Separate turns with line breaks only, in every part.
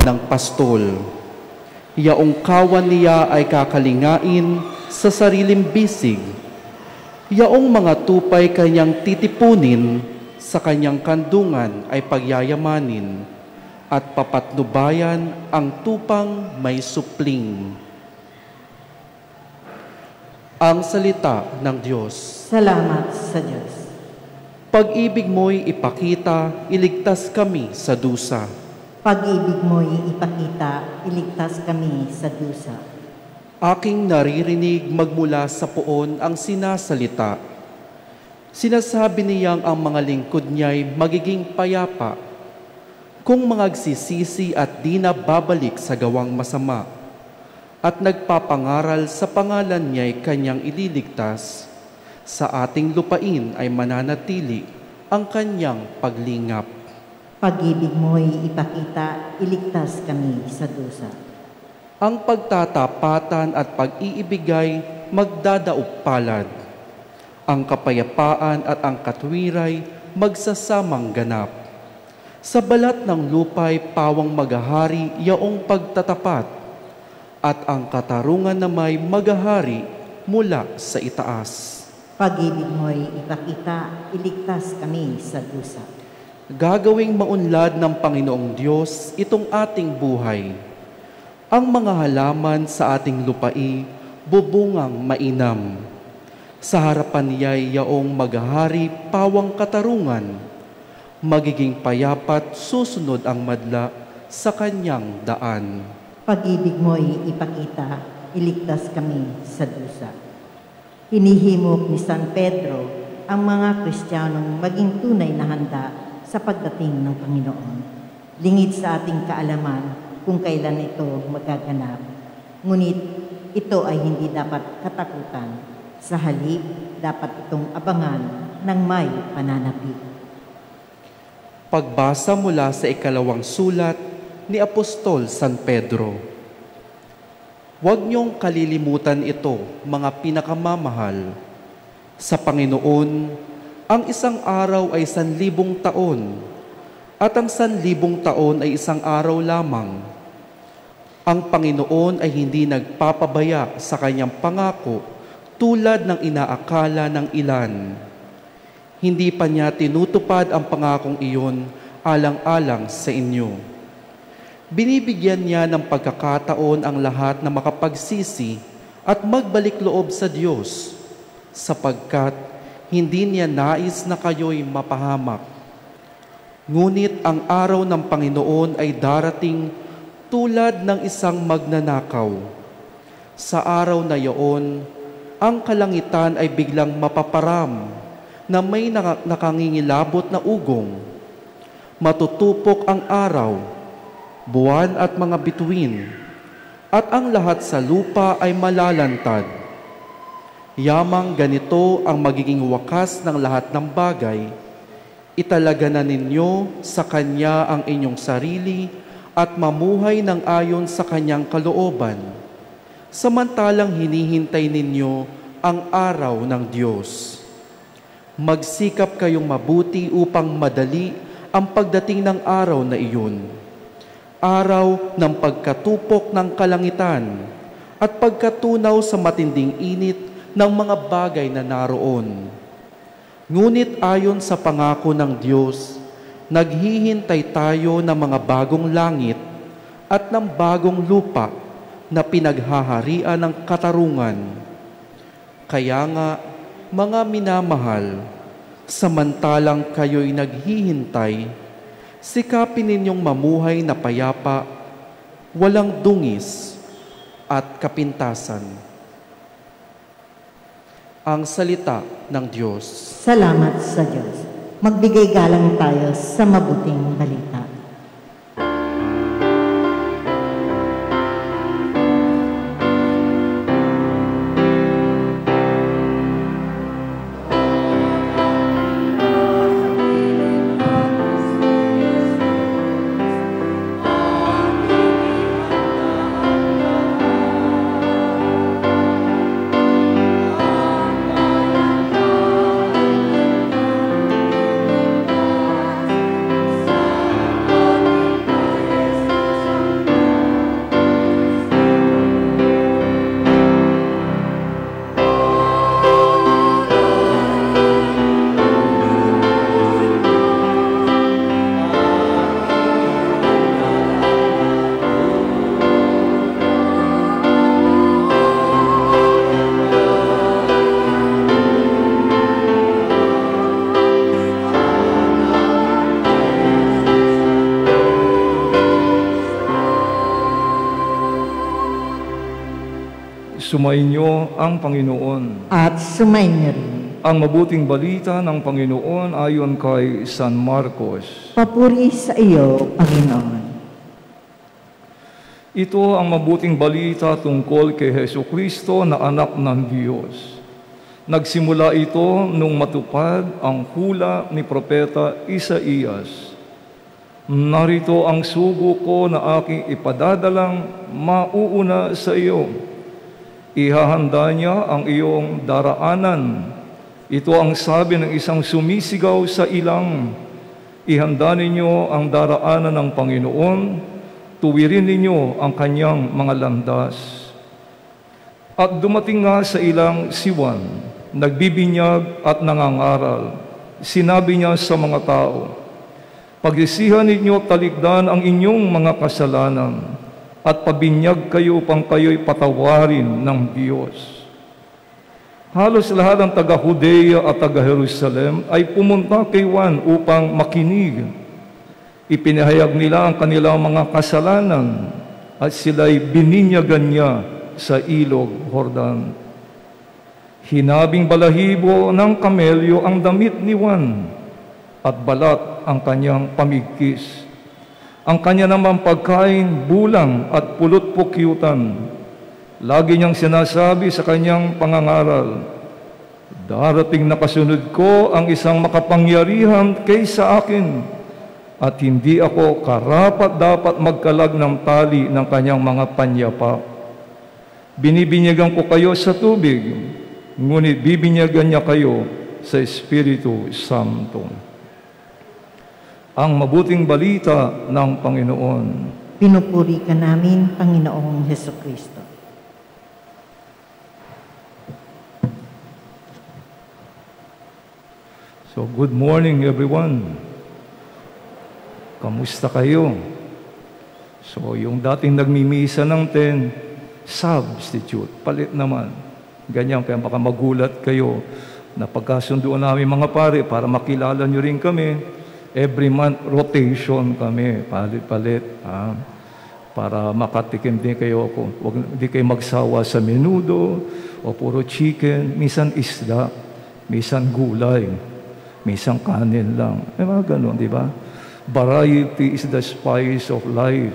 ng pastol. Yaong kawan niya ay kakalingain sa sariling bisig. Yaong mga tupay kanyang titipunin sa kanyang kandungan ay pagyayamanin at papatnubayan ang tupang may supling. Ang salita ng Diyos.
Salamat sa Diyos.
Pag-ibig mo'y ipakita, iligtas kami sa dusa.
Pag-ibig mo'y ipakita, iligtas kami sa dusa.
Aking naririnig magmula sa poon ang sinasalita. Sinasabi niyang ang mga lingkod niya'y magiging payapa kung magsisisi at di na babalik sa gawang masama at nagpapangaral sa pangalan niya'y kanyang ililigtas, sa ating lupain ay mananatili ang kanyang paglingap.
Pag-ibig mo'y ipakita, iligtas kami sa dusa.
Ang pagtatapatan at pag-iibigay magdadaupalad. Ang kapayapaan at ang katwiray magsasamang ganap. Sa balat ng lupa'y pawang maghahari yaong pagtatapat, at ang katarungan na may maghahari mula sa itaas.
Pag-ibig mo'y ipakita, iligtas kami sa dusa.
Gagawing maunlad ng Panginoong Diyos itong ating buhay. Ang mga halaman sa ating lupai, bubungang mainam. Sa harapan niya'y yaong maghahari pawang katarungan. Magiging payapat susunod ang madla sa kanyang daan.
Pag-ibig mo'y ipakita, iligtas kami sa dusa. Hinihimok ni San Pedro ang mga Kristiyanong maging tunay na handa sa pagdating ng Panginoon. Lingid sa ating kaalaman kung kailan ito magaganap. Ngunit ito ay hindi dapat katakutan. Sa halip, dapat itong abangan ng may pananapit.
Pagbasa mula sa ikalawang sulat ni Apostol San Pedro. Huwag niyong kalilimutan ito, mga pinakamamahal. Sa Panginoon, ang isang araw ay 1,000 taon, at ang 1,000 taon ay isang araw lamang. Ang Panginoon ay hindi nagpapabaya sa kanyang pangako tulad ng inaakala ng ilan. Hindi pa niya tinutupad ang pangakong iyon alang-alang sa inyo. Binibigyan niya ng pagkakataon ang lahat na makapagsisi at magbalik loob sa Diyos, sapagkat hindi niya nais na kayo'y mapahamak. Ngunit ang araw ng Panginoon ay darating tulad ng isang magnanakaw. Sa araw na iyon, ang kalangitan ay biglang mapaparam na may nakangingilabot na ugong. Matutupok ang araw, buwan at mga bituin, at ang lahat sa lupa ay malalantad. Yamang ganito ang magiging wakas ng lahat ng bagay. Italaga na ninyo sa Kanya ang inyong sarili at mamuhay ng ayon sa Kanyang kalooban, samantalang hinihintay ninyo ang araw ng Diyos. Magsikap kayong mabuti upang madali ang pagdating ng araw na iyon, araw ng pagkatupok ng kalangitan at pagkatunaw sa matinding init ng mga bagay na naroon. Ngunit ayon sa pangako ng Diyos, naghihintay tayo ng mga bagong langit at ng bagong lupa na pinaghaharian ng katarungan. Kaya nga, mga minamahal, samantalang kayo'y naghihintay, sikapin ninyong mamuhay na payapa, walang dungis at kapintasan. Ang salita ng Diyos.
Salamat sa Diyos. Magbigay galang tayo sa mabuting balita.
Sumainyo ang Panginoon.
At sumainyo rin.
Ang mabuting balita ng Panginoon ayon kay San Marcos.
Papuri sa iyo, Panginoon.
Ito ang mabuting balita tungkol kay Hesukristo na anak ng Diyos. Nagsimula ito nung matupad ang hula ni Propeta Isaías. Narito ang sugo ko na aking ipadadalang mauuna sa iyo. Ihahanda niya ang iyong daraanan. Ito ang sabi ng isang sumisigaw sa ilang. Ihanda ninyo ang daraanan ng Panginoon, tuwirin ninyo ang kanyang mga landas. At dumating nga sa ilang si Juan, nagbibinyag at nangangaral. Sinabi niya sa mga tao, pagsisihan ninyo talikdan ang inyong mga kasalanan, at pabinyag kayo upang kayo'y patawarin ng Diyos. Halos lahat ng taga-Judea at taga-Jerusalem ay pumunta kay Juan upang makinig. Ipinahayag nila ang kanilang mga kasalanan at sila'y bininyagan niya sa ilog Jordan. Hinabing balahibo ng kamelyo ang damit ni Juan at balat ang kanyang pamigkis. Ang kanya naman pagkain, bulang at pulot-pukyutan. Lagi niyang sinasabi sa kanyang pangangaral, darating na kasunod ko ang isang makapangyarihan kaysa akin, at hindi ako karapat-dapat magkalag ng tali ng kanyang mga panyapa. Binibinyagan ko kayo sa tubig, ngunit bibinyagan niya kayo sa Espiritu Santo. Ang mabuting balita ng Panginoon.
Pinupuri ka namin, Panginoong Hesukristo.
So, good morning everyone. Kamusta kayo? So, yung dating nagmimisa ng 10, substitute, palit naman. Ganyan, kaya baka magulat kayo na pagkasunduan namin mga pare para makilala nyo rin kami. Every month, rotation kami, palit-palit. Para makatikim din kayo, hindi kayo magsawa sa menudo o puro chicken, minsan isda, minsan gulay, minsan kanin lang. May mga ganun, di ba? Variety is the spice of life.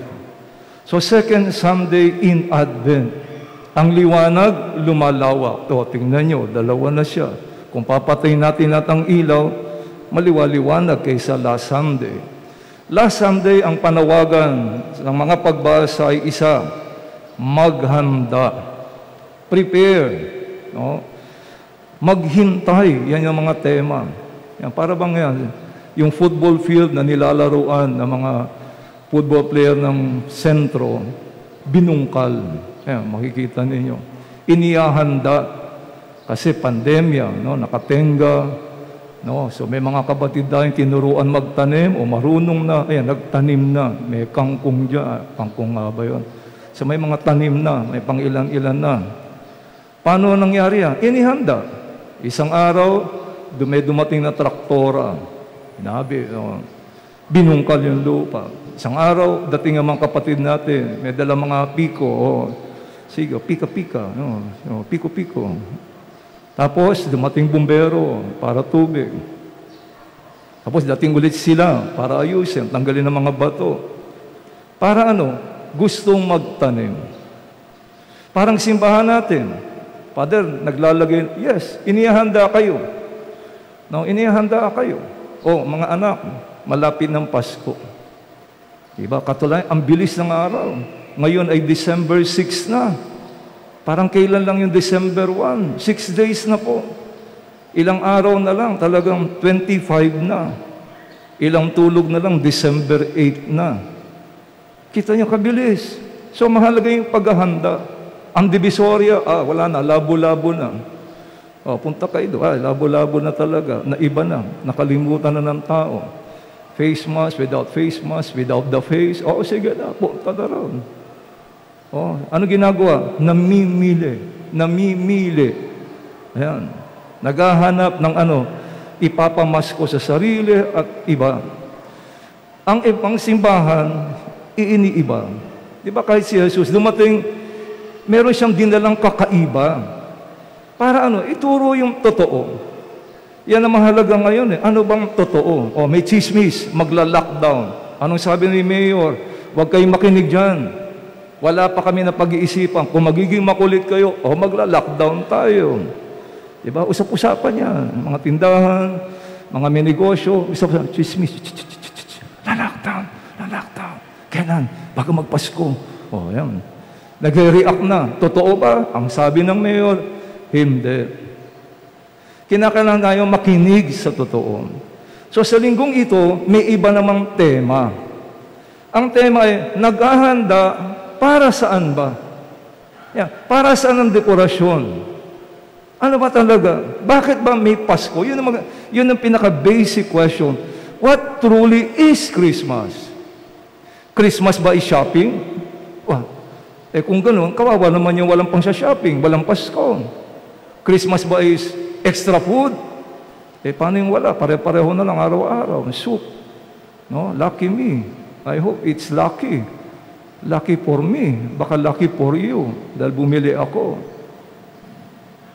So, second Sunday in Advent, ang liwanag lumalawak. Tingnan nyo, dalawa na siya. Kung papatay natin ang ilaw, maliwaliwanag kaysa last Sunday. Last Sunday, ang panawagan ng mga pagbasa ay isa, maghanda. Prepare. No? Maghintay. Yan yung mga tema. Yan, para bang yan, yung football field na nilalaruan ng mga football player ng sentro, binungkal. Yan, makikita ninyo. Inihahanda. Kasi pandemya, no, nakatenga, no, so may mga kabatid dahil tinuruan magtanim o marunong na, ayan, nagtanim na, may kangkong dyan, kangkong nga ba yun? So may mga tanim na, may pang ilan-ilan na. Paano nangyari yan? Inihanda. Isang araw, dumating na traktora, nabi, no, binungkal yung lupa. Isang araw, dating ang mga kapatid natin, may dala mga piko, sige, pika-pika, no, piko-piko. Tapos, dumating bumbero para tubig. Tapos, dating ulit sila para ayusin, tanggalin ng mga bato. Para ano? Gustong magtanim. Parang simbahan natin. Father, naglalagay, yes, inihahanda kayo. No, inihahanda kayo. O, mga anak, malapit ng Pasko. Diba? Katulad, ang bilis ng araw. Ngayon ay December 6 na. Parang kailan lang yung December 1? 6 days na po. Ilang araw na lang, talagang 25 na. Ilang tulog na lang, December 8 na. Kita niyo kabilis. So mahalaga yung paghahanda. Ang Divisoria, wala na, labo-labo na. Punta kayo doon, labo-labo na talaga. Naiba na, nakalimutan na ng tao. Face mask, without the face. Sige na, punta na ron. Ano ginagawa? Namimili. Ayan. Naghahanap ng ipapamasko sa sarili at iba. Ang ibang simbahan, iiniiba. Di ba kahit si Jesus, dumating, meron siyang dinalang kakaiba. Para ituro yung totoo. Yan ang mahalaga ngayon eh. Ano bang totoo? May chismis, magla-lockdown. Anong sabi ni Mayor? Huwag kayong makinig dyan. Wala pa kami na pag-iisipan. Kung magiging makulit kayo, magla-lockdown tayo. Diba? Usap-usapan yan. Mga tindahan, mga may negosyo, usap-usapan, chismis, la-lockdown. Kailan? Bago magpasko. Yan. Nag-react na. Totoo ba? Ang sabi ng Mayor, hindi. Kinakailangan tayo makinig sa totoo. So sa linggong ito, may iba namang tema. Ang tema ay, naghahanda para saan ba? Para saan ang dekorasyon? Ano ba talaga? Bakit ba may Pasko? Yun ang pinaka-basic question. What truly is Christmas? Christmas ba is shopping? Kung gano'n, kawawa naman yung walang pang shopping, walang Pasko. Christmas ba is extra food? Paano yung wala? Pare-pareho na lang araw-araw. Soup. No? Lucky me. I hope it's lucky. Lucky for me. Baka lucky for you. Dahil bumili ako.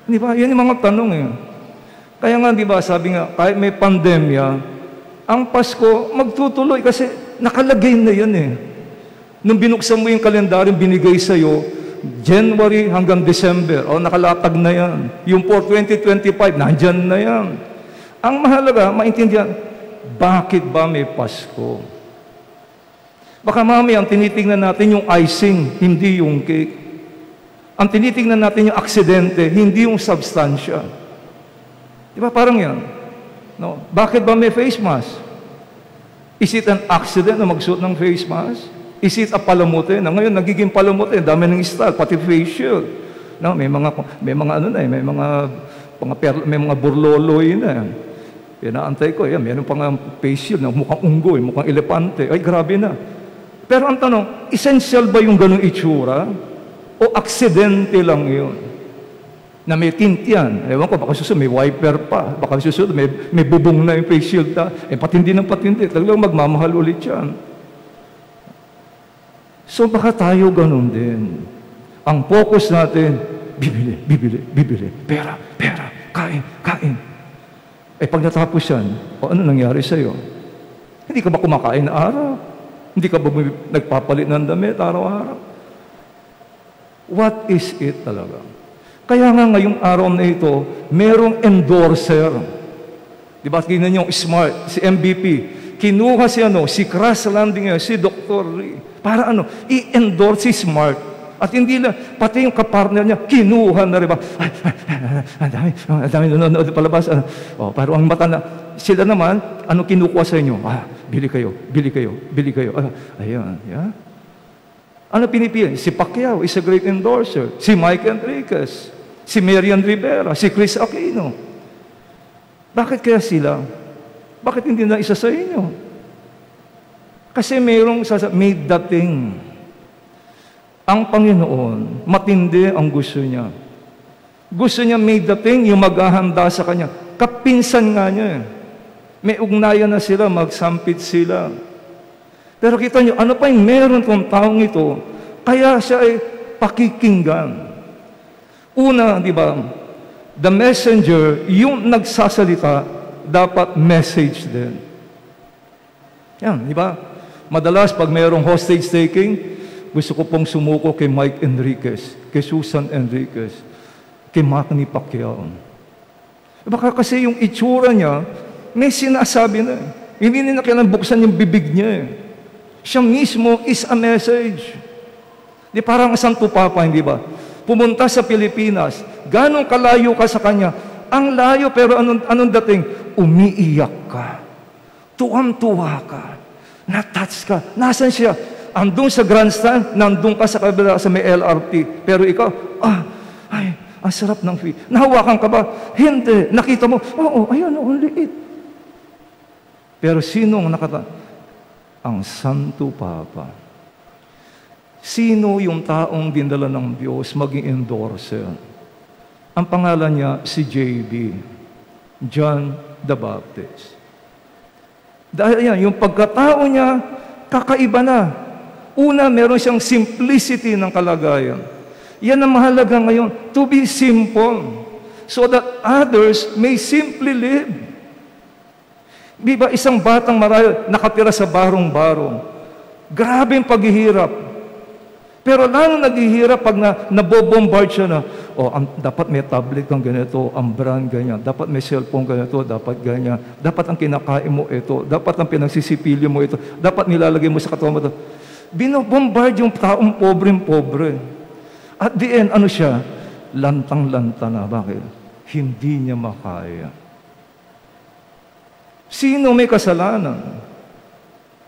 Di ba? Yan yung mga tanong eh. Kaya nga, di ba, sabi nga, kahit may pandemya, ang Pasko magtutuloy kasi nakalagay na yan eh. Nung binuksan mo yung kalendaryo, binigay sa'yo, January hanggang December, nakalatag na yan. Yung for 2025, nandyan na yan. Ang mahalaga, maintindihan, bakit ba may Pasko? Baka mami, ang tinitingnan natin yung icing, hindi yung cake. Ang tinitingnan natin yung aksidente, hindi yung substansya. Di ba parang yan? No? Bakit ba may face mask? Is it an accident na magsuot ng face mask? Is it a palamuti? Ngayon nagiging palamuti, dami ng style, pati facial. No, may mga burloloy na. Pinaantay ko, meron pang facial na mukhang unggoy, mukhang elepante. Ay, grabe na. Pero ang tanong, essential ba yung ganung itsura? O aksidente lang yun? Na may tint yan. Ewan ko, baka susunod, may wiper pa. Baka susunod, may bubong na yung facial ta. Patindi ng patindi. Talagang magmamahal ulit yan. So baka tayo ganun din. Ang focus natin, bibili. Pera, kain. Pag natapos yan, ano nangyari sa'yo? Hindi ka ba kumakain na araw? Hindi ka ba nagpapalit ng damit araw-araw? What is it talaga? Kaya nga ngayong araw na ito, merong endorser. Di ba, kinan yung smart, si MVP. Kinuha si Crash Landing, si Dr. Lee. Para i-endorse si Smart. At hindi lang, pati yung kapartner niya, kinuha na rin ba? Ang dami nanonood palabas. Parang ang mata na, sila naman, kinukuha sa inyo? Bili kayo. Ayan, yeah. Ano pinipili? Si Pacquiao is a great endorser. Si Mike Enriquez. Si Marian Rivera. Si Chris Aquino. Bakit kaya sila? Bakit hindi na isa sa inyo? Kasi may dating. Ang Panginoon, matindi ang gusto niya. Gusto niya may dating yung maghahanda sa Kanya. Kapinsan nga niya. May ugnayan na sila, magsampit sila. Pero kita niyo, ano pa yung meron kong taong ito, kaya siya ay pakikinggan. Una, di ba, the messenger, yung nagsasalita, dapat message din. Yan, di ba? Madalas, pag mayroong hostage taking, gusto ko pong sumuko kay Mike Enriquez, kay Susan Enriquez, kay Manny Pacquiao. Baka kasi yung itsura niya, may sinasabi na. Hindi na kailangan buksan yung bibig niya. Siya mismo is a message. Di parang Santo Papa, hindi ba? Pumunta sa Pilipinas, ganong kalayo ka sa kanya. Ang layo, pero anong dating? Umiiyak ka. Tuwang-tuwa ka. Na-touch ka. Nasaan siya? Andun sa grandstand, nandun ka sa kabila sa may LRT. Pero ikaw, ang sarap ng feel. Nahawakan ka ba? Hindi. Nakita mo, ayan, ang liit. Pero sinong ang Santo Papa. Sino yung taong dinala ng Diyos maging endorser? Ang pangalan niya si JB, John the Baptist. Dahil yan, yung pagkatao niya, kakaiba na. Una, meron siyang simplicity ng kalagayan. Yan ang mahalaga ngayon, to be simple, so that others may simply live. Di ba, isang batang marayo, nakatira sa barong-barong. Grabe ang paghihirap. Pero lalo naghihirap pag nabobombard siya na, dapat may tablet kang ganito, ang brand ganyan, dapat may cellphone ganito, dapat ganyan, dapat ang kinakain mo ito, dapat ang pinagsisipilyo mo ito, dapat nilalagay mo sa katawan mo ito. Binobombard yung taong pobre. At the end, ano siya? Lantang-lanta na. Bakit? Hindi niya makaya. Sino may kasalanan?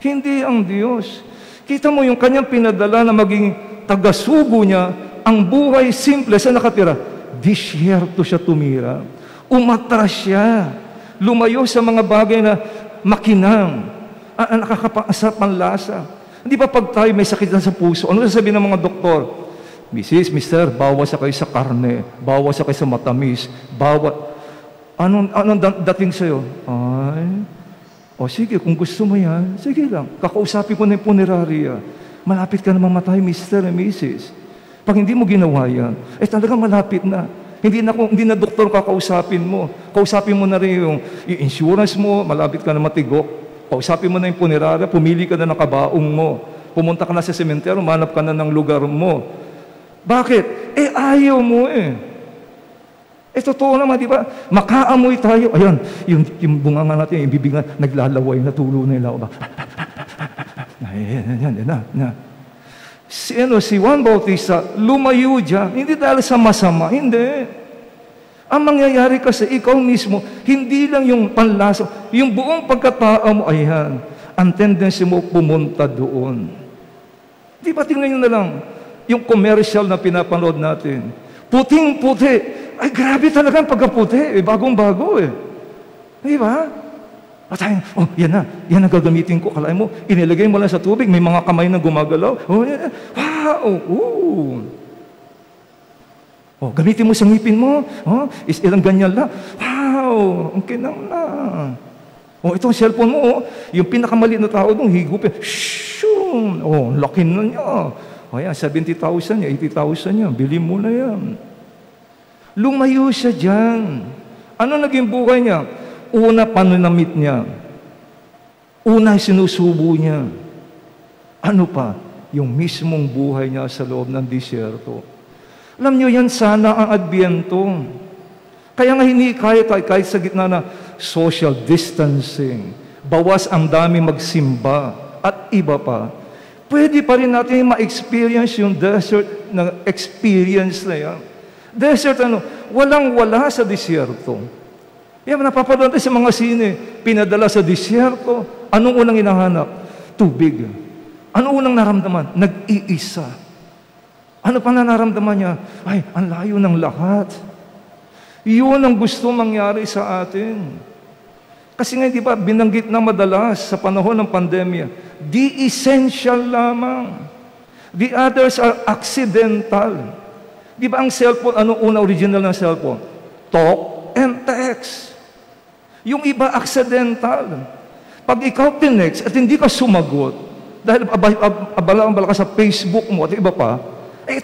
Hindi ang Diyos. Kita mo yung kanyang pinadala na maging tagasugo niya, ang buhay simple sa nakatira. Disyerto siya tumira. Umatras siya. Lumayo sa mga bagay na makinang. Nakakapasarap ang lasa. Hindi ba pag tayo may sakit na sa puso, ano sasabihin ng mga doktor? Mrs., Mister, bawas sa kayo sa karne, bawas sa kayo sa matamis, anong dating sa'yo? Sige, kung gusto mo yan, sige lang. Kakausapin ko na yung punerarya. Malapit ka na mamatay, Mr. and Mrs. Pag hindi mo ginawa yan, talagang malapit na. Hindi na doktor kakausapin mo. Kausapin mo na rin yung insurance mo, malapit ka na matigok. Kausapin mo na yung punerarya, pumili ka na ng kabaong mo. Pumunta ka na sa sementeryo, manap ka na ng lugar mo. Bakit? Ayaw mo totoo naman, di ba? Makaamoy tayo. Ayan, yung bunganga natin, yung bibig na naglalaway, natulo na yung lawa. Yan. Si Juan Bautista, lumayo dyan. Hindi dahil sa masama, hindi. Ang mangyayari kasi, ikaw mismo, hindi lang yung panlasa, yung buong pagkatao mo, ayan, ang tendency mo pumunta doon. Di ba, tingnan nyo na lang, yung commercial na pinapanood natin, puting-puti, ay grabe talaga ang pagkaputi, bagong-bago Di ba? At tayo, yan ang gagamitin ko. Kalahin mo, inilagay mo lang sa tubig, may mga kamay na gumagalaw. Gamitin mo sa ngipin mo. Ilang ganyan lang. Wow, ang kinang na. Itong cellphone mo, yung pinakamaliit na tao doon, higupin. Shoom! Laki na niya. Ayan, 70,000 niya, 80,000 niya. Bili mo na yan. Lumayo siya dyan. Ano naging buhay niya? Una, pananamit niya. Una, sinusubo niya. Ano pa? Yung mismong buhay niya sa loob ng disyerto. Alam niyo yan sana ang Adbyento. Kaya nga hinikaya tayo kahit sa gitna na social distancing, bawas ang dami magsimba, at iba pa. Pwede pa rin natin ma-experience yung desert na experience na yan. Desert walang-wala sa disyerto. Yan, napapanood tayo sa mga sine, pinadala sa disyerto. Anong unang hinahanap? Tubig. Anong unang naramdaman? Nag-iisa. Ano pa na naramdaman niya? Ay, ang layo ng lahat. Yun ang gusto mangyari sa atin. Kasi nga, di ba, binanggit na madalas sa panahon ng pandemya, the essential lamang. The others are accidental. Di ba ang cellphone, anong una original ng cellphone? Talk and text. Yung iba, accidental. Pag ikaw tinext at hindi ka sumagot, dahil abala ka sa Facebook mo at iba pa,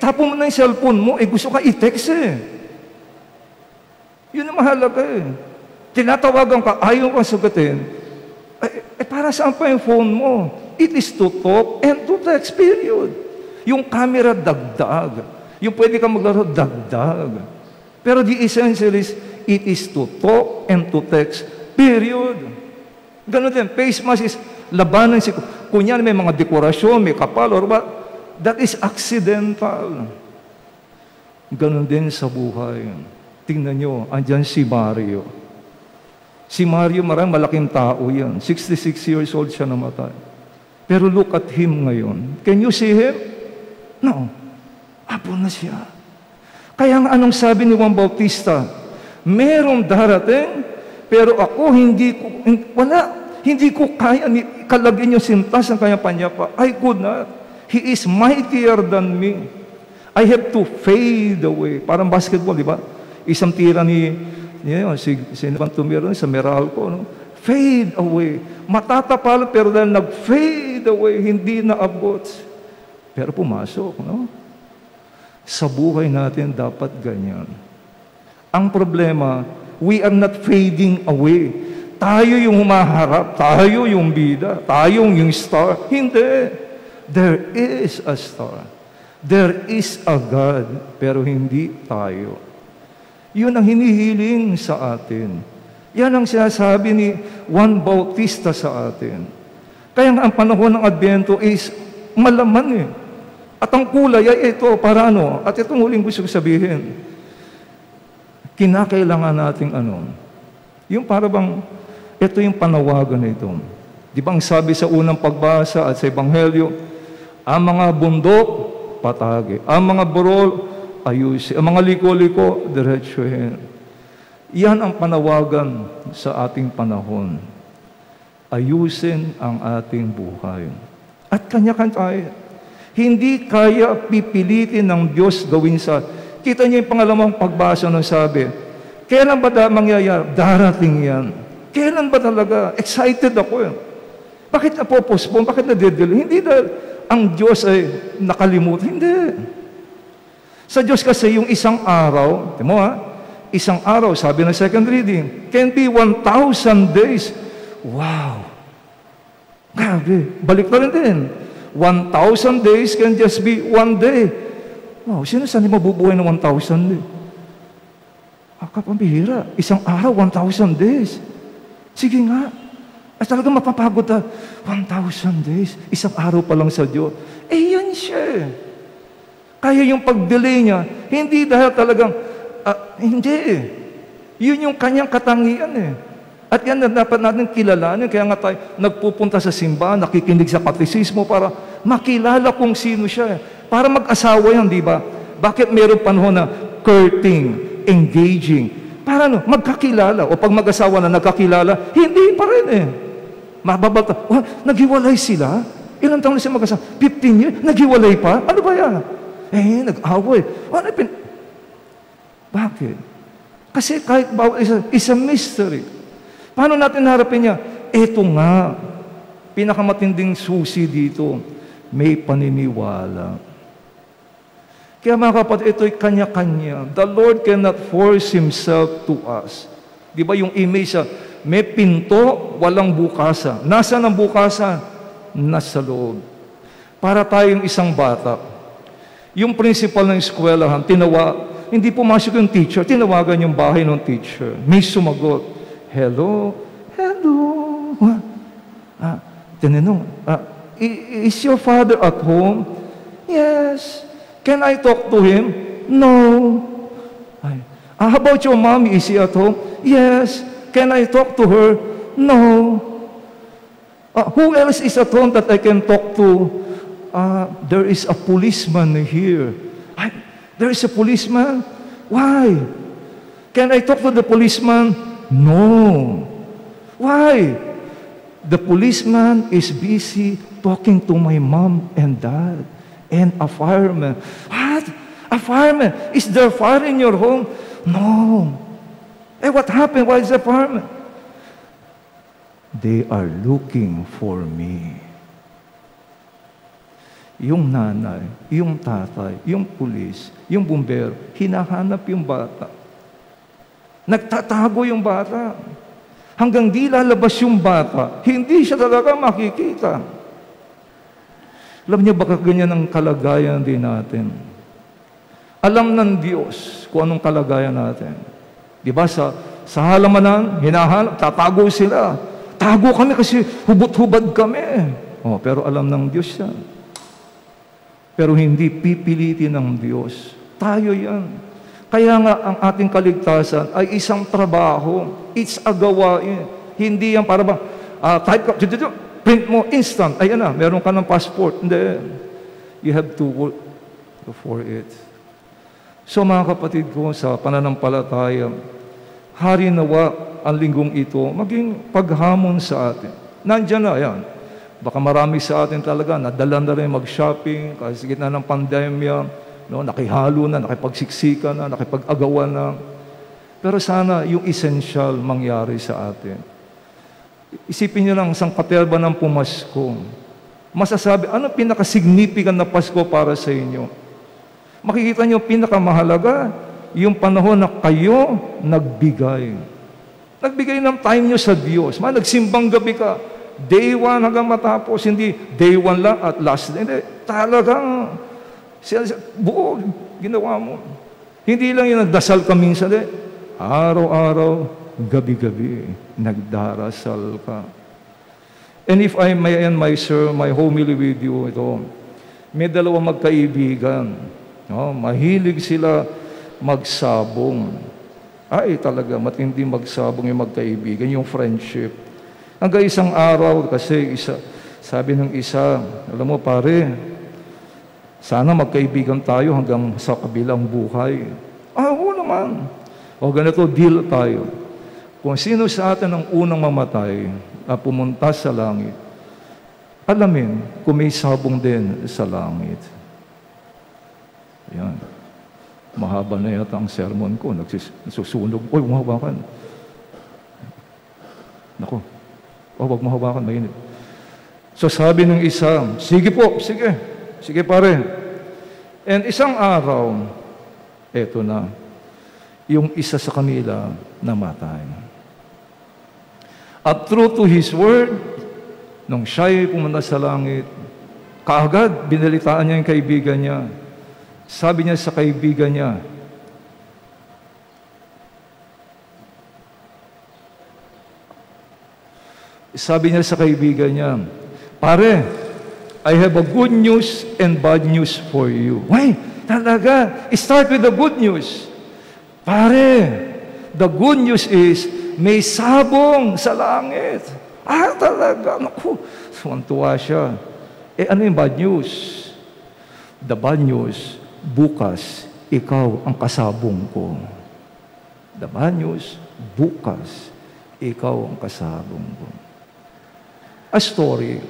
tapo mo na yung cellphone mo, gusto ka i-text Yun ang mahalaga Tinatawagan ka, ayaw kang sagutin. Para saan pa yung phone mo? It is to talk and to text, period. Yung camera, dagdag. Yung pwede kang maglaro, dagdag. Pero the essential is, it is to talk and to text, period. Ganun din, face mask is labanan kunyari may mga dekorasyon, may kapal, or what, that is accidental. Ganon din sa buhay. Tingnan nyo, andyan si Mario. Si Mario, malaking tao yan. 66 years old siya namatay. Pero look at him ngayon. Can you see him? No. Apo na siya. Kaya nga anong sabi ni Juan Bautista? Merong darating, pero ako hindi ko kaya kalagin yung sintas ng kanyang panyapa. I could not. He is mightier than me. I have to fade away. Parang basketball, di ba? Isang tira si Pantumiro sa Meralco, fade away. Matatapal, pero dahil nag-fade away, hindi na abot. Pero pumasok, Sa buhay natin, dapat ganyan. Ang problema, we are not fading away. Tayo yung humaharap, tayo yung bida, tayo yung star. Hindi. There is a star. There is a God, pero hindi tayo. Yun ang hinihiling sa atin. Yan ang sinasabi ni Juan Bautista sa atin. Kaya nga ang panahon ng Adbyento is malaman eh. At ang kulay ay ito, para ano? At itong huling gusto ko sabihin, kinakailangan nating ano? Yung para bang, ito yung panawagan na ito. Di ba ang sabi sa unang pagbasa at sa Ebanghelyo, ang mga bundok, patagi. Ang mga burol, ayusin. Ang mga liko-liko, diretsuhin. Yan ang panawagan sa ating panahon. Ayusin ang ating buhay. At kanya-kanya, hindi kaya pipilitin ng Diyos gawin sa... Kita niyo yung pangalawang pagbasa ng sabi, kailan ba mangyayari? Darating yan. Kailan ba talaga? Excited ako eh. Bakit napopospon? Bakit nadidelay? Hindi dahil ang Diyos ay nakalimutan. Hindi. Sa Diyos kasi yung isang araw, di mo ha? Isang araw, sabi ng second reading, can be 1,000 days. Wow! Grabe. Balik na rin din. 1,000 days can just be one day. Wow, sino saan mabubuhay ng 1,000 days? Kapambihira. Isang araw, 1,000 days. Sige nga. At talagang mapapagod na, 1,000 days. Isang araw pa lang sa Diyos. Eh, yan siya. Kaya yung pag-delay niya, hindi dahil talagang, hindi eh. Yun yung kanyang katangian eh. At yan na dapat natin kilalanin. Kaya nga tayo nagpupunta sa simbahan, nakikinig sa katesismo para makilala kung sino siya. Para mag-asawa yan, di ba? Bakit meron panahon na courting, engaging? Para no, magkakilala. O pag mag-asawa na nagkakilala, hindi pa rin eh. Mababata, naghiwalay sila? Ilang taon na siya mag-asawa? 15 years? Naghiwalay pa? Ano ba yan? Eh, nag-away. Bakit? Kasi kahit bawal is a mystery. Paano natin harapin niya? Eto nga, pinakamatinding susi dito, may paniniwala. Kaya mga kapatid, ito'y kanya-kanya. The Lord cannot force Himself to us. Di ba yung image sa, may pinto, walang bukasa. Nasaan ang bukasa? Nasa loob. Para tayong isang bata. Yung principal ng eskwelahan, hindi pumasok yung teacher, tinawagan yung bahay ng teacher. May sumagot, hello, hello. Tinanong, is your father at home? Yes. Can I talk to him? No. How about your mommy? Is she at home? Yes. Can I talk to her? No. Who else is at home that I can talk to? There is a policeman here. There is a policeman? Why? Can I talk to the policeman? No. Why? The policeman is busy talking to my mom and dad and a fireman. What? A fireman? Is there fire in your home? No. What happened? Why is there fireman? They are looking for me. Yung nanay, yung tatay, yung pulis, yung bumbero, hinahanap yung bata. Nagtatago yung bata. Hanggang di lalabas yung bata, hindi siya talaga makikita. Alam niyo, baka ganyan ang kalagayan din natin. Alam ng Diyos kung anong kalagayan natin. Di ba sa halamanan, hinahanap, tatago sila. Tago kami kasi hubot-hubad kami. Pero alam ng Diyos yan. Pero hindi pipilitin ng Diyos. Tayo yan. Kaya nga ang ating kaligtasan ay isang trabaho. It's a gawain. Hindi yan para bang, type ka, print mo, instant. Ayan na, meron ka ng passport. Hindi. You have to work for it. So mga kapatid ko, sa pananampalataya, hari nawa ang linggong ito, maging paghamon sa atin. Nandiyan na, yan. Baka marami sa atin talaga, nadala na rin mag-shopping, kasi gitna ng pandemya, no, nakihalo na, nakipagsiksika na, nakipag-agawan na. Pero sana yung essential mangyari sa atin. Isipin niyo lang, isang katerba ng pumasko. Masasabi, ano pinaka-significant na Pasko para sa inyo? Makikita niyo, pinakamahalaga, yung panahon na kayo nagbigay. Nagbigay ng time niyo sa Diyos. Nagsimbang gabi ka, day 1 hanggang matapos, hindi day 1 lang at last day. Hindi, talagang buo ginawa mo. Hindi lang yung nagdasal ka minsan, araw-araw, gabi-gabi, nagdarasal ka. And if I may end my homily with you, ito, may dalawang magkaibigan. No? Mahilig sila magsabong. Ay, talaga, matindi magsabong yung magkaibigan, yung friendship. Hanggang isang araw, kasi sabi ng isa, alam mo pare, sana magkaibigan tayo hanggang sa kabilang buhay. Oo naman. O ganito, deal tayo. Kung sino sa atin ang unang mamatay na pumunta sa langit, alamin kung may sabong din sa langit. Yan. Mahaba na yata ang sermon ko. Nagsusunog. Uy, mahawakan. Naku. Huwag mahawakan. Mainit. So sabi ng isa, sige po, sige. Sige pare. And isang araw, eto na, yung isa sa kanila namatay. At true to his word, nung siya'y pumunta sa langit, kaagad binalitaan niya yung kaibigan niya. Sabi niya sa kaibigan niya, pare, I have a good news and bad news for you. Why? Talaga, start with the good news. Pare, the good news is, may sabong sa langit. Talaga, naku, tuwa siya. Ano yung bad news? The bad news, bukas, ikaw ang kasabong ko. The bad news, bukas, ikaw ang kasabong ko. A story.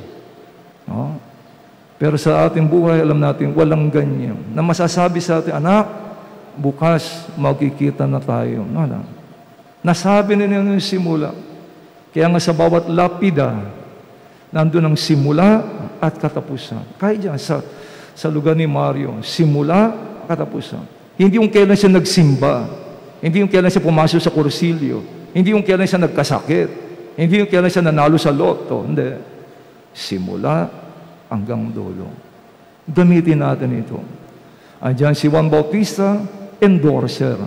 No? Pero sa ating buhay, alam natin, walang ganyan. Na masasabi sa atin, anak, bukas, magkikita na tayo. No. Nasabi na niya yung simula. Kaya nga sa bawat lapida, nandun ang simula at katapusan. Kaya dyan, sa lugar ni Mario, simula, katapusan. Hindi yung kailan siya nagsimba, hindi yung kailan siya pumasok sa kursilyo, hindi yung kailan siya nagkasakit, hindi yung kailan siya nanalo sa loto, hindi. Simula hanggang dulo. Gamitin natin ito. Andiyan si Juan Bautista, endorser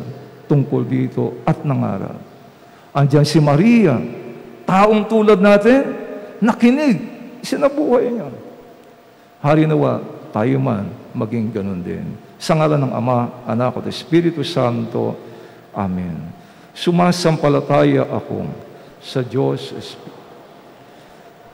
tungkol dito at nangaral. Andiyan si Maria, taong tulad natin, nakinig, sinabuhay niya. Hari nawa, tayo man maging ganun din. Sa ngalan ng Ama, Anak at Espiritu Santo. Amen. Sumasampalataya ako sa Diyos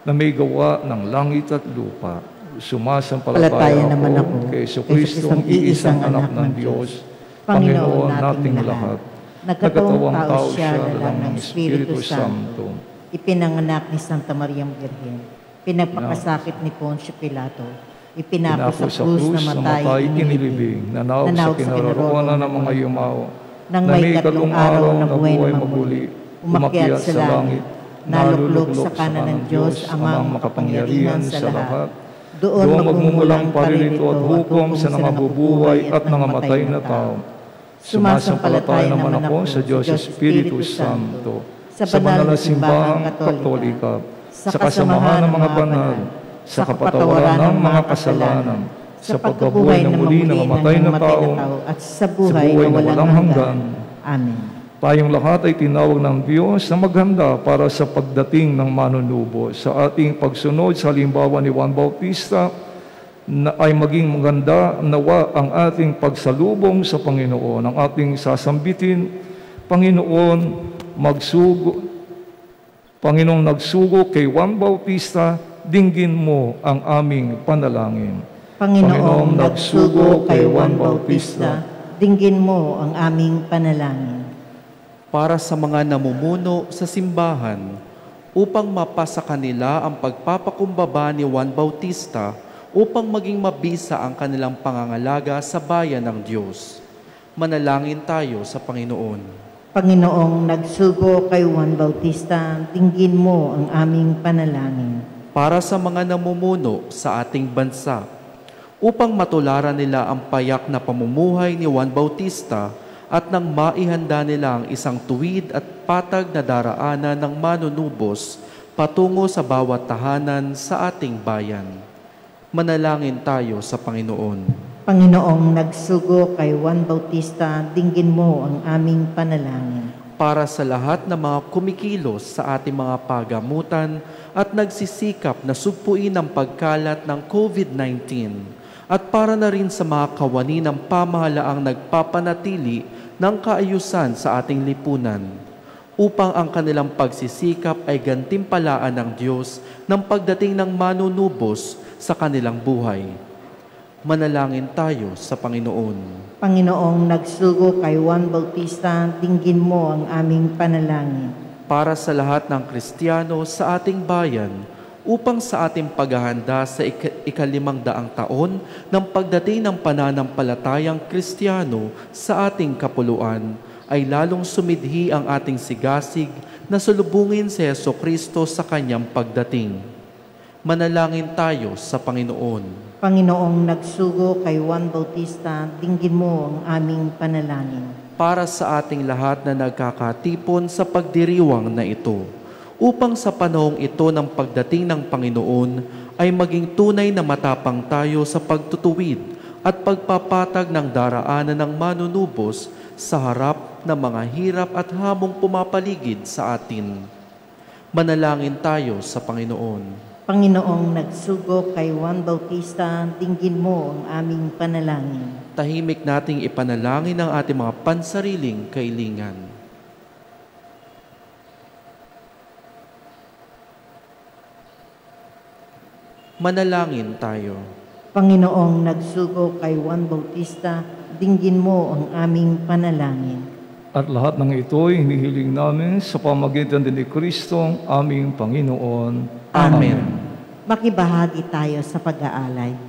na may gawa ng langit at lupa. Sumasampalataya
naman
ako kay Jesucristo, ang iisang anak ng Diyos, Panginoon nating lahat. Nagkatawang tao siya ng Espiritu Santo.
Ipinanganak ni Santa Mariang Birhen. Pinagpakasakit ni Poncio Pilato. Ipinako sa krus na matay, inilibing, nanawag sa kinaroroonan ng mga yumao, nang may 3 araw na buhay maguli, umakyat sa langit, naluklok sa kanan ng Diyos, amang makapangyarihan sa lahat. Doon magmumulang paririto at hukom sa nangabubuhay at nangamatay na tao. Sumasampalataya naman ako sa Diyos Espiritu Santo, sa banal na simbahang Katolika, sa kasamahan ng mga banal, sa kapatawaran ng mga kasalanan, sa pagkabuhay ng muli ng mamatay na tao, at sa buhay na walang hanggan. Amen.
Tayong lahat ay tinawag ng Diyos na maghanda para sa pagdating ng manunubo. Sa ating pagsunod sa halimbawa ni Juan Bautista, na ay maging maganda nawa ang ating pagsalubong sa Panginoon, ang ating sasambitin, Panginoong nagsugo kay Juan Bautista, dinggin mo ang aming panalangin.
Panginoong nagsugo kay Juan Bautista, dinggin mo ang aming panalangin.
Para sa mga namumuno sa simbahan, upang mapasa kanila ang pagpapakumbaba ni Juan Bautista, upang maging mabisa ang kanilang pangangalaga sa bayan ng Diyos. Manalangin tayo sa Panginoon.
Panginoong nagsugo kay Juan Bautista, dinggin mo ang aming panalangin.
Para sa mga namumuno sa ating bansa, upang matularan nila ang payak na pamumuhay ni Juan Bautista at nang maihanda nila ang isang tuwid at patag na daraanan ng manunubos patungo sa bawat tahanan sa ating bayan. Manalangin tayo sa Panginoon.
Panginoong nagsugo kay Juan Bautista, dinggin mo ang aming panalangin.
Para sa lahat ng mga kumikilos sa ating mga pagamutan at nagsisikap na sugpuin ang pagkalat ng COVID-19, at para na rin sa mga kawani ng pamahalaang nagpapanatili ng kaayusan sa ating lipunan, upang ang kanilang pagsisikap ay gantimpalaan ng Diyos ng pagdating ng manunubos sa kanilang buhay. Manalangin tayo sa Panginoon.
Panginoong nagsugo kay Juan Bautista, dinggin mo ang aming panalangin.
Para sa lahat ng Kristiyano sa ating bayan, upang sa ating paghahanda sa ika-500 taon ng pagdating ng pananampalatayang Kristiyano sa ating kapuluan, ay lalong sumidhi ang ating sigasig na salubungin si Jesucristo sa kanyang pagdating. Manalangin tayo sa Panginoon.
Panginoong nagsugo kay Juan Bautista, dinggin mo ang aming panalangin.
Para sa ating lahat na nagkakatipon sa pagdiriwang na ito, upang sa panahong ito ng pagdating ng Panginoon ay maging tunay na matapang tayo sa pagtutuwid at pagpapatag ng daraanan ng manunubos sa harap ng mga hirap at hamong pumapaligid sa atin. Manalangin tayo sa Panginoon.
Panginoong nagsugo kay Juan Bautista, dinggin mo ang aming panalangin.
Tahimik nating ipanalangin ang ating mga pansariling kailingan. Manalangin tayo.
Panginoong nagsugo kay Juan Bautista, dinggin mo ang aming panalangin.
At lahat ng ito'y hinihiling namin sa pamamagitan din ni Kristo, aming Panginoon.
Amen.
Makibahagi tayo sa pag-aalay.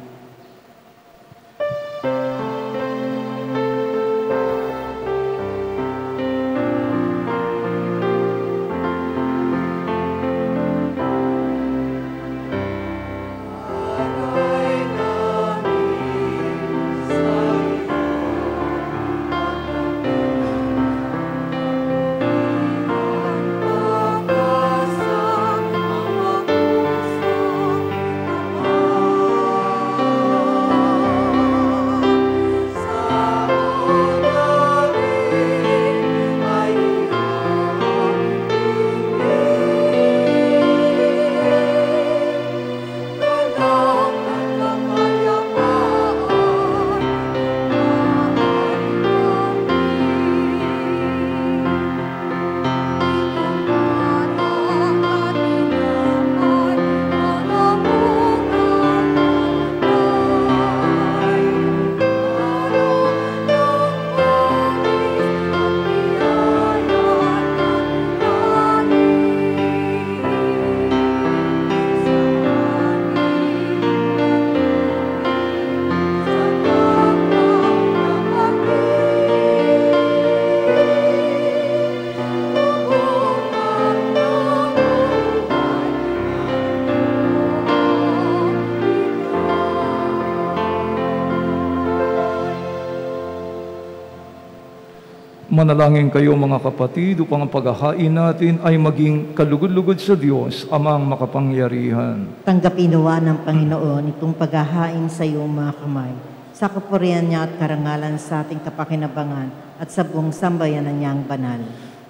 Manalangin kayo mga kapatid upang ang paghahain natin ay maging kalugod-lugod sa Diyos, Amang makapangyarihan.
Tanggapin nawa ng Panginoon itong paghahain sa iyong mga kamay, sa kapurihan niya at karangalan sa ating kapakinabangan at sa buong sambayanan niyang banal.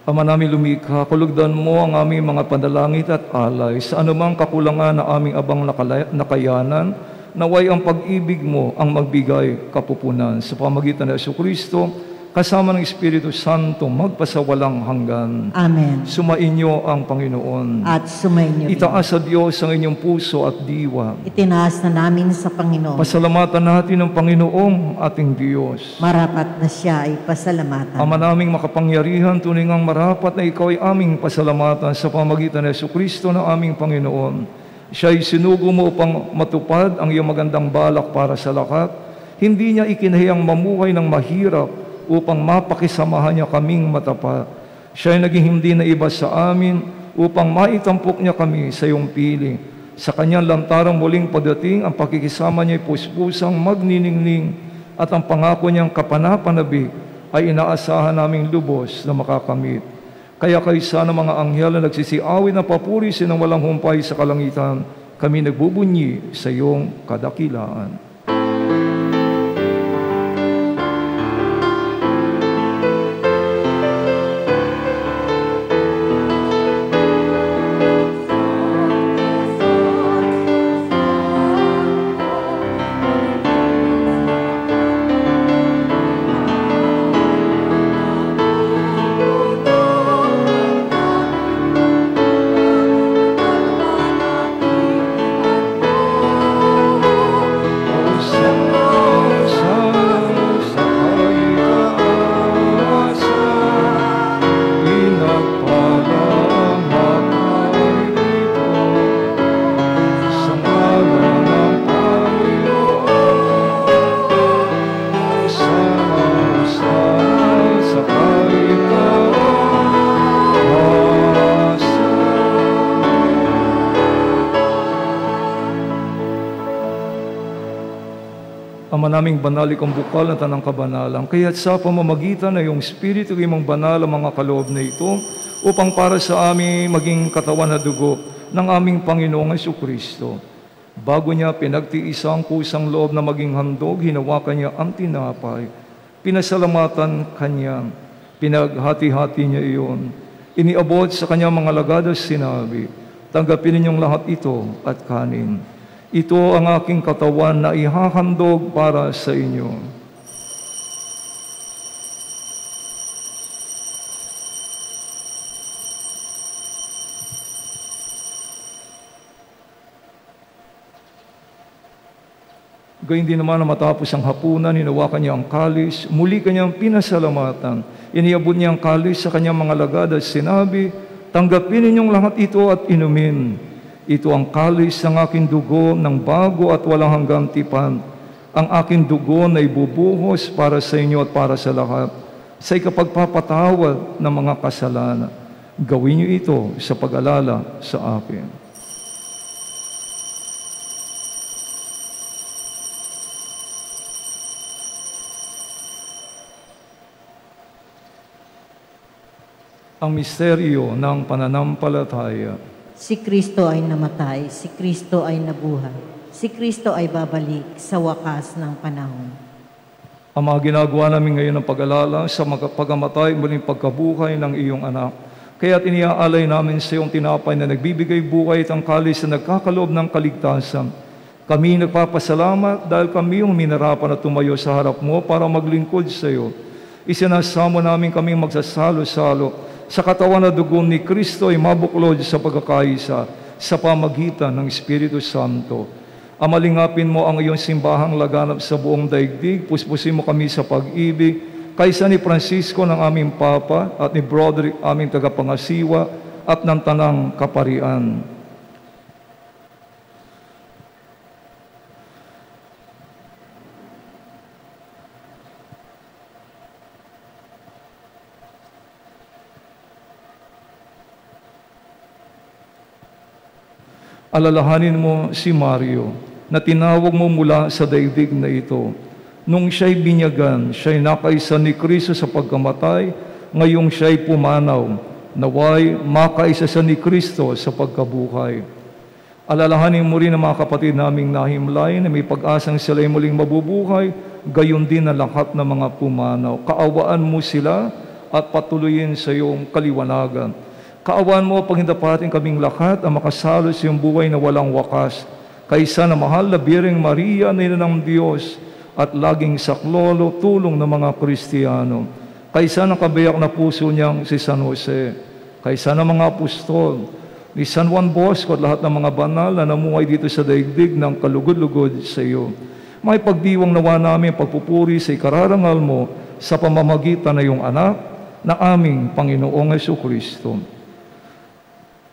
Ama namin lumikha, kulugdan mo ang aming mga panalangit at alay sa anumang kakulangan na aming abang nakayanan, naway ang pag-ibig mo ang magbigay kapupunan sa pamagitan ng Jesucristo, kasama ng Espiritu Santo, magpasawalang hanggan.
Amen.
Sumainyo ang Panginoon.
At sumainyo rin.
Itaas sa Diyos ang inyong puso at diwa.
Itinaas na namin sa Panginoon.
Pasalamatan natin ang Panginoong ating Diyos.
Marapat na siya ay pasalamatan.
Ama naming makapangyarihan, tunay ngang marapat na ikaw ay aming pasalamatan sa pamagitan ng Jesucristo na aming Panginoon. Siya ay sinugo mo upang matupad ang iyong magandang balak para sa lahat. Hindi niya ikinahiyang mamuhay ng mahirap upang mapakisamahan niya kaming matapat. Siya ay naging hindi na iba sa amin upang maitampok niya kami sa iyong piling. Sa kanyang lantarang muling pagdating, ang pakikisama niya ay puspusang magniningning at ang pangako niyang kapanapanabik ay inaasahan naming lubos na makakamit. Kaya kaysa ng mga anghel na nagsisiawit na papuri ng walang humpay sa kalangitan, kami nagbubunyi sa iyong kadakilaan. Ama naming banal, ikong bukal na tanang kabanalang, kaya't sa pamamagitan na iyong Espiritu imong banal ang mga kaloob na ito, upang para sa amin maging katawan na dugo ng aming Panginoong Jesucristo. Bago niya pinagtiisang kusang loob na maging handog, hinawakan niya ang tinapay, pinasalamatan kanya, pinaghati-hati niya iyon, iniabot sa kanyang mga lagad at sinabi, tanggapin ninyong lahat ito at kanin. Ito ang aking katawan na ihahandog para sa inyo. Gayun din naman na matapos ang hapunan, hinawakan niya ang kalis, muli kanyang pinasalamatan. Iniabot niya ang kalis sa kanyang mga lagad at sinabi, tanggapin ninyong lahat ito at inumin. Ito ang kalis ng aking dugo ng bago at walang hanggang tipan. Ang aking dugo na ibubuhos para sa inyo at para sa lahat, sa ikapagpapatawad ng mga kasalanan. Gawin niyo ito sa pag-alala sa akin. Ang misteryo ng pananampalataya.
Si Kristo ay namatay, si Kristo ay nabuhay, si Kristo ay babalik sa wakas ng panahon.
Ang mga ginagawa namin ngayon ng pag-alala sa pagamatay muling pagkabuhay ng iyong anak. Kaya't iniaalay namin sa iyong tinapay na nagbibigay buhay at ang kalis na nagkakaloob ng kaligtasan. Kami nagpapasalamat dahil kami yung minarapan at tumayo sa harap mo para maglingkod sa iyo. Isinasamo namin kaming magsasalo-salo sa katawan na dugo ni Kristo ay mabuklod sa pagkakaisa sa pamagitan ng Espiritu Santo. Amalingapin mo ang iyong simbahang laganap sa buong daigdig, puspusin mo kami sa pag-ibig, kaysa ni Francisco ng aming Papa at ni Broderick aming tagapangasiwa at ng tanang kaparian. Alalahanin mo si Mario na tinawag mo mula sa daigdig na ito. Nung siya'y binyagan, siya'y nakaisa ni Kristo sa pagkamatay, ngayong siya'y pumanaw, naway makaisa sa ni Kristo sa pagkabuhay. Alalahanin mo rin ang mga kapatid naming nahimlay na may pag-asang sila'y muling mabubuhay, gayon din ang lahat ng mga pumanaw. Kaawaan mo sila at patuloyin sa iyong kaliwanagan. Kaawaan mo paghindapatin kaming lahat ang makasalo sa iyong buhay na walang wakas, kaysa na mahal na Birheng Maria na ina ng Diyos at laging saklolo tulong ng mga Kristiyano, kaysa ng kabayak na puso niyang si San Jose, kaysa ng mga apostol, ni San Juan Bosco at lahat ng mga banal na namuhay dito sa daigdig ng kalugod-lugod sa iyo. May pagdiwang nawa namin pagpupuri sa ikararangal mo sa pamamagitan na iyong anak na aming Panginoong Jesucristo.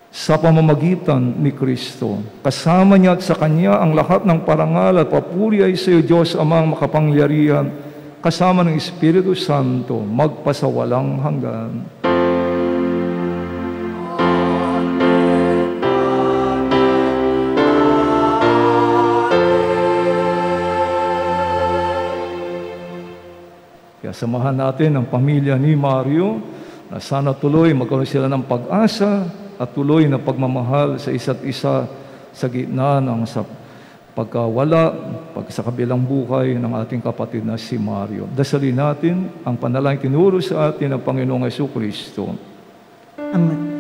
Sa pamamagitan ni Kristo, kasama niya at sa Kanya ang lahat ng parangal at papuri ay sa iyo, Diyos Amang makapangyarihan, kasama ng Espiritu Santo, magpasawalang hanggan. Kaya samahan natin ang pamilya ni Mario na sana tuloy magkaroon sila ng pag-asa at tuloy na pagmamahal sa isa't isa sa gitna ng pagkawala, sa kabilang buhay ng ating kapatid na si Mario. Dasalin natin ang panalangin tinuro sa atin ng Panginoong Jesucristo.
Amen.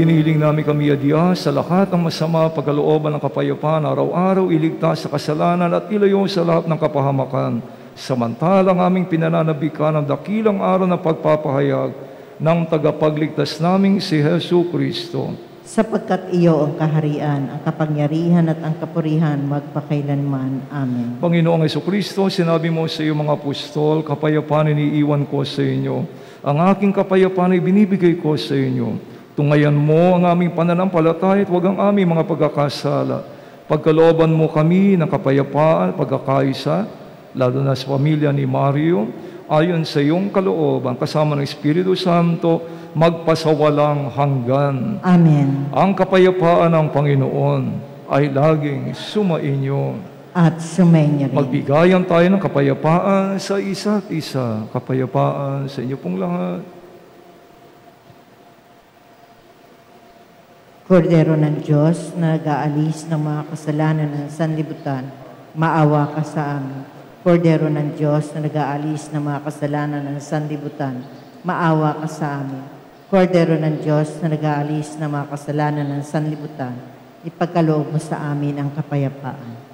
Hinihiling namin kami, Diyos, sa lahat ng masama, pagkalooban ng kapayapaan, araw-araw iligtas sa kasalanan at ilayo sa lahat ng kapahamakan. Samantalang aming pinananabikan ang dakilang araw na pagpapahayag ng tagapagligtas naming si Jesucristo.
Sapagkat iyo ang kaharian, ang kapangyarihan at ang kapurihan magpakailanman. Amen.
Panginoong Jesucristo, sinabi mo sa iyong mga apostol, kapayapaan iniiwan ko sa inyo. Ang aking kapayapaan ay binibigay ko sa inyo. Tungayan mo ang aming pananampalataya at huwag ang aming mga pagkakasala. Pagkalooban mo kami ng kapayapaan, pagkakaisa, lalo na sa pamilya ni Mario, ayon sa iyong kalooban, kasama ng Espiritu Santo, magpasawalang hanggan.
Amen.
Ang kapayapaan ng Panginoon ay laging sumainyo.
At sumainyo rin.
Magbigayan tayo ng kapayapaan sa isa't isa. Kapayapaan sa inyo pong lahat.
Kordero ng Diyos na nag-aalis ng mga kasalanan ng sanlibutan, maawa ka sa amin. Kordero ng Diyos na nag-aalis ng mga kasalanan ng sanlibutan, maawa ka sa amin. Kordero ng Diyos na nag-aalis ng mga kasalanan ng sanlibutan, ipagkaloob mo sa amin ang kapayapaan.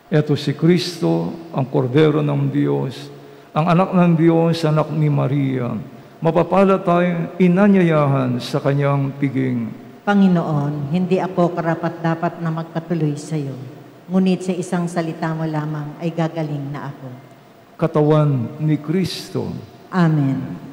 Ito si Kristo, ang Kordero ng Diyos, ang anak ng Diyos, anak ni Maria. Mapapala tayong inanyayahan sa kanyang piging.
Panginoon, hindi ako karapat-dapat na magpatuloy sa iyo, ngunit sa isang salita mo lamang ay gagaling na ako.
Katawan ni Kristo.
Amen.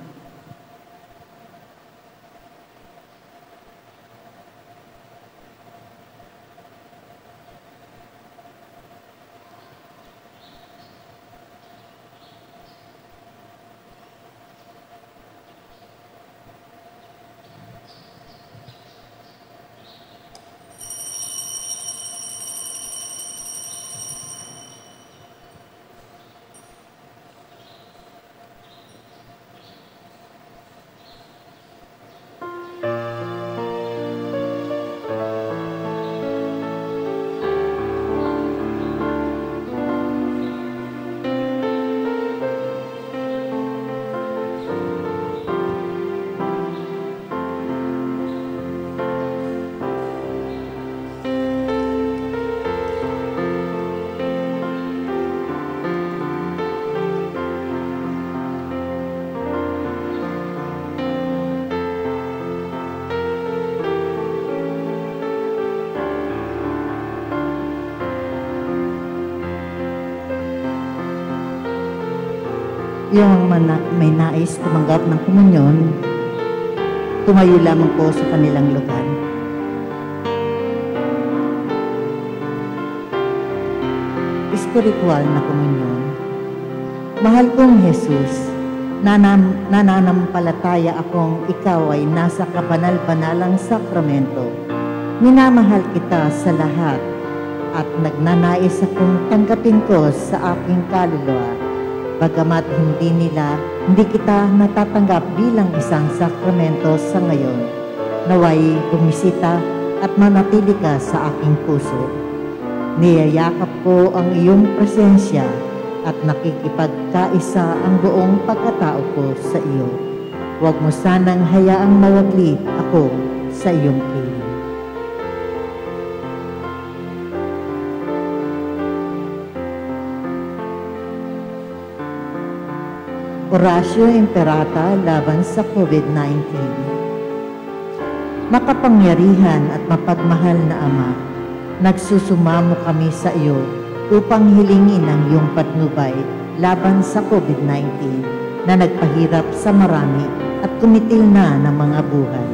Yung may nais tumanggap ng komunyon, tumayo lamang po sa kanilang lugar. Espiritual na komunyon. Mahal kong Jesus, nananampalataya akong ikaw ay nasa kabanal-banalang sakramento. Minamahal kita sa lahat at nagnanais akong tanggapin ko sa aking kaluluwa. Bagamat hindi kita natatanggap bilang isang sakramento sa ngayon, naway bumisita at manatili ka sa aking puso. Niyayakap ko ang iyong presensya at nakikipagkaisa ang buong pagkatao ko sa iyo. Huwag mo sanang hayaang mawaglit ako sa iyong piling. Oratio Imperata laban sa COVID-19. Makapangyarihan at mapagmahal na Ama, nagsusumamo kami sa iyo upang hilingin ang iyong patnubay laban sa COVID-19 na nagpahirap sa marami at kumitil na ng mga buhay.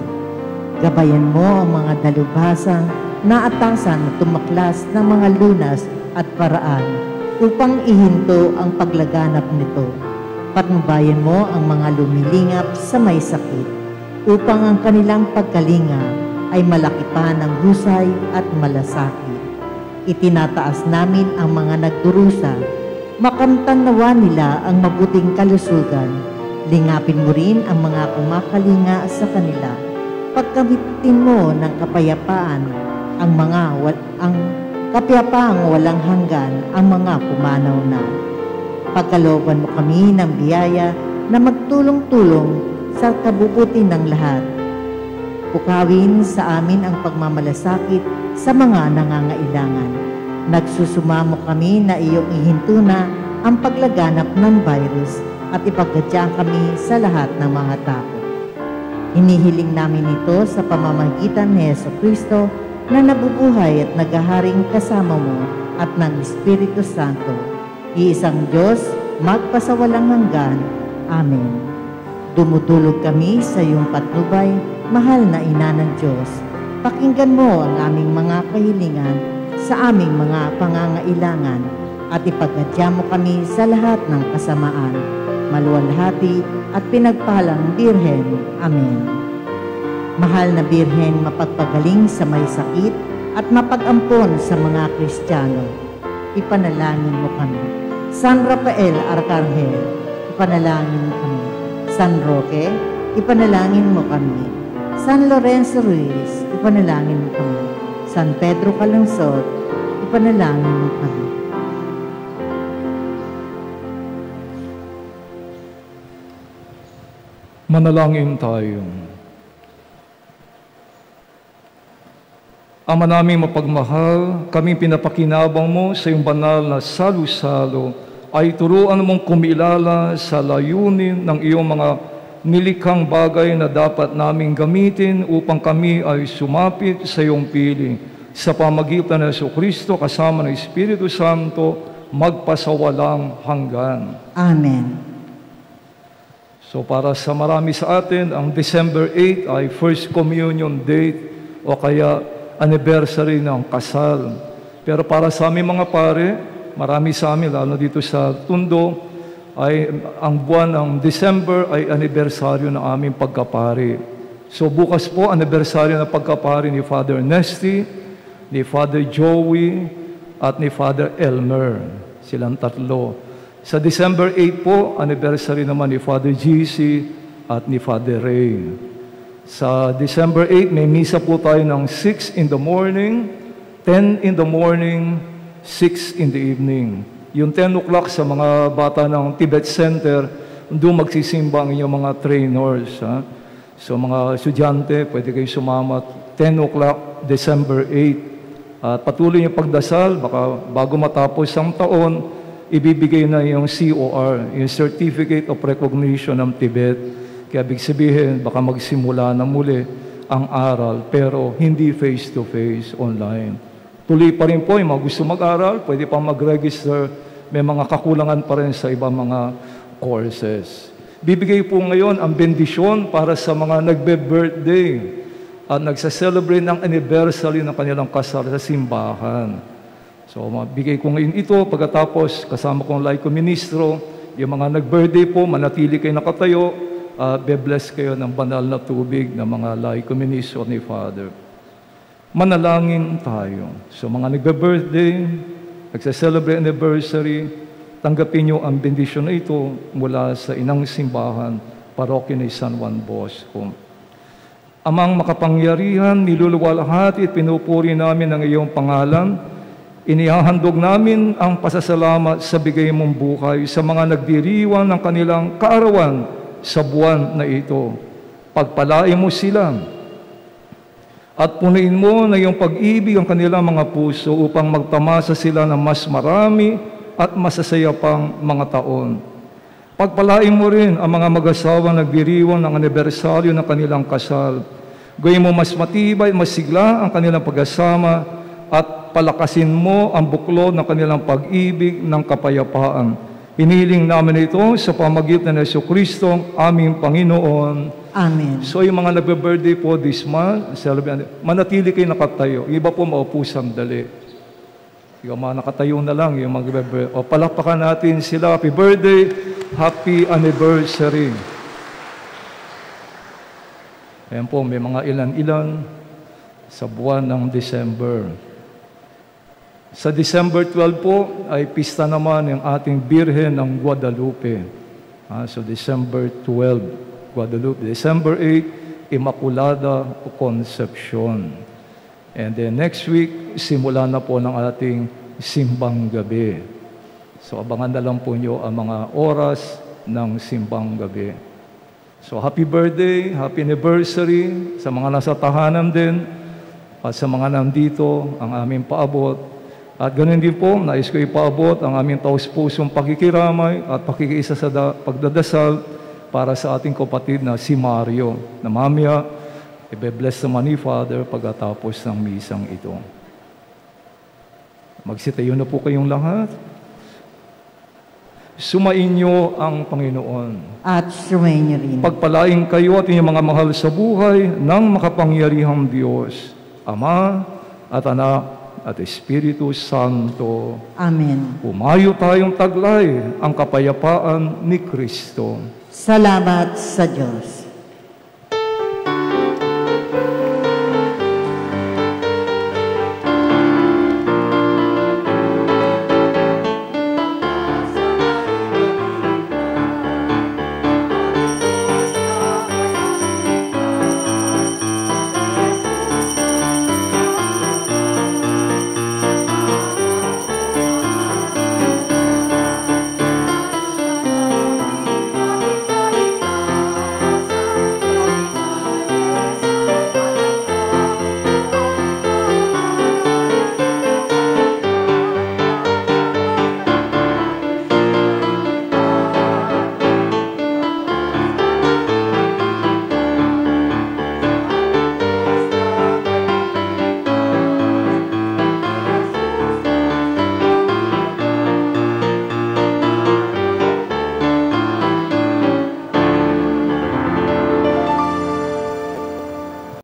Gabayan mo ang mga dalubhasang naatasan at tumaklas ng mga lunas at paraan upang ihinto ang paglaganap nito. Patnubayan mo ang mga lumilingap sa may sakit upang ang kanilang pagkalinga ay malaki pa ng husay at malasakit. Itinataas namin ang mga nagdurusa, makamtan nawa nila ang mabuting kalusugan. Lingapin mo rin ang mga kumakalinga sa kanila. Pagkamitin mo ng kapayapaan ang kapayapaang walang hanggan ang mga pumanaw na. Pagkalooban mo kami ng biyaya na magtulong-tulong sa kabubuti ng lahat. Pukawin sa amin ang pagmamalasakit sa mga nangangailangan. Nagsusumamo kami na iyong ihinto na ang paglaganap ng virus at ipagkadyaan kami sa lahat ng mga tao. Hinihiling namin ito sa pamamagitan ni Jesucristo na nabubuhay at naghaharing kasama mo at ng Espiritu Santo, iisang Diyos, magpasawalang hanggan. Amen. Dumudulog kami sa iyong patnubay, mahal na Ina ng Diyos. Pakinggan mo ang aming mga kahilingan sa aming mga pangangailangan at ipagkadya mo kami sa lahat ng kasamaan. Maluwalhati at pinagpalang Birhen. Amen. Mahal na Birhen, mapagpagaling sa may sakit at mapag-ampon sa mga Kristiyano, ipanalangin mo kami. San Rafael Arcangel, ipanalangin mo kami. San Roque, ipanalangin mo kami. San Lorenzo Ruiz, ipanalangin mo kami. San Pedro Calungsod, ipanalangin mo kami.
Manalangin tayo. Ama naming mapagmahal, kaming pinapakinabang mo sa iyong banal na salo-salo ay turuan mong kumilala sa layunin ng iyong mga nilikhang bagay na dapat naming gamitin upang kami ay sumapit sa iyong piling. Sa pamagitan ng Jesucristo kasama ng Espiritu Santo, magpasawalang hanggan.
Amen.
So para sa marami sa atin, ang December 8 ay First Communion Date o kaya anniversary ng kasal. Pero para sa aming mga pare, marami sa amin, lalo dito sa Tondo, ay ang buwan ng December ay anibersaryo ng aming pagkapari. So bukas po, anibersaryo ng pagkapari ni Father Nesty, ni Father Joey, at ni Father Elmer. Silang tatlo. Sa December 8 po, anniversary naman ni Father GC at ni Father Ray. Sa December 8, may misa po tayo ng 6 in the morning, 10 in the morning, 6 in the evening. Yung 10 o'clock sa mga bata ng Tibet Center, doon magsisimba ang inyong mga trainers. Ha? So mga estudyante, pwede kayo sumama 10 o'clock, December 8. At patuloy yung pagdasal, baka bago matapos ang taon, ibibigay na yung COR, yung Certificate of Recognition ng Tibet. Kaya big sabihin, baka magsimula na muli ang aral, pero hindi face-to-face, online. Tuloy pa rin po, yung mga gusto mag-aral, pwede pa mag-register. May mga kakulangan pa rin sa ibang mga courses. Bibigay po ngayon ang bendisyon para sa mga nagbe-birthday at nagsa-celebrate ng anniversary ng kanilang kasal sa simbahan. So, mabigay ko ngayon ito, pagkatapos kasama kong laiko ministro, yung mga nag-birthday po, manatili kayo nakatayo, be-bless kayo ng banal na tubig ng mga laiko ministro ni Father. Manalangin tayo. So, mga nagbe-birthday, nagsa-celebrate anniversary, tanggapin nyo ang bendisyon na ito mula sa inang simbahan, parokya ni San Juan Bosco. Amang makapangyarihan, niluluwalhati at pinupuri namin ang iyong pangalan. Inihahandog namin ang pasasalamat sa bigay mong buhay sa mga nagdiriwang ng kanilang kaarawan sa buwan na ito. Pagpalain mo sila at punuin mo na iyong pag-ibig ang kanilang mga puso upang magtamasa sila ng mas marami at masasaya pang mga taon. Pagpalain mo rin ang mga mag-asawang nagdiriwang ng anibersaryo ng kanilang kasal. Gawin mo mas matibay, mas sigla ang kanilang pag-asama at palakasin mo ang buklod ng kanilang pag-ibig ng kapayapaan. Hinihiling namin ito sa pamagitan ng Jesucristo, aming Panginoon.
Amen.
So yung mga nagbe-birthday po this month, manatili kayo nakatayo. Iba po maupo sandali. Yung mga nakatayo na lang, yung mga birthday. O palakpakan natin sila. Happy birthday, happy anniversary. Ayan po, may mga ilan-ilan sa buwan ng December. Sa December 12 po, ay pista naman yung ating Birhen ng Guadalupe. So December 12, Guadalupe. December 8, Immaculada Concepcion. And then next week, simula na po ng ating simbang gabi. So abangan na lang po nyo ang mga oras ng simbang gabi. So happy birthday, happy anniversary sa mga nasa tahanan din at sa mga nandito, ang aming paabot. At ganun din po, nais ko ipaabot ang aming taus-pusong pakikiramay at pakikiisa sa pagdadasal para sa ating kapatid na si Mario, na mamaya ibe-bless naman ni Father pagkatapos ng misang ito. Magsitayo na po kayong lahat. Sumainyo ang Panginoon.
At sumainyo rin.
Pagpalain kayo at inyong mga mahal sa buhay ng makapangyarihang Diyos, Ama at Anak at Espiritu Santo.
Amen.
Pumayo tayong taglay ang kapayapaan ni Kristo.
Salamat sa Diyos.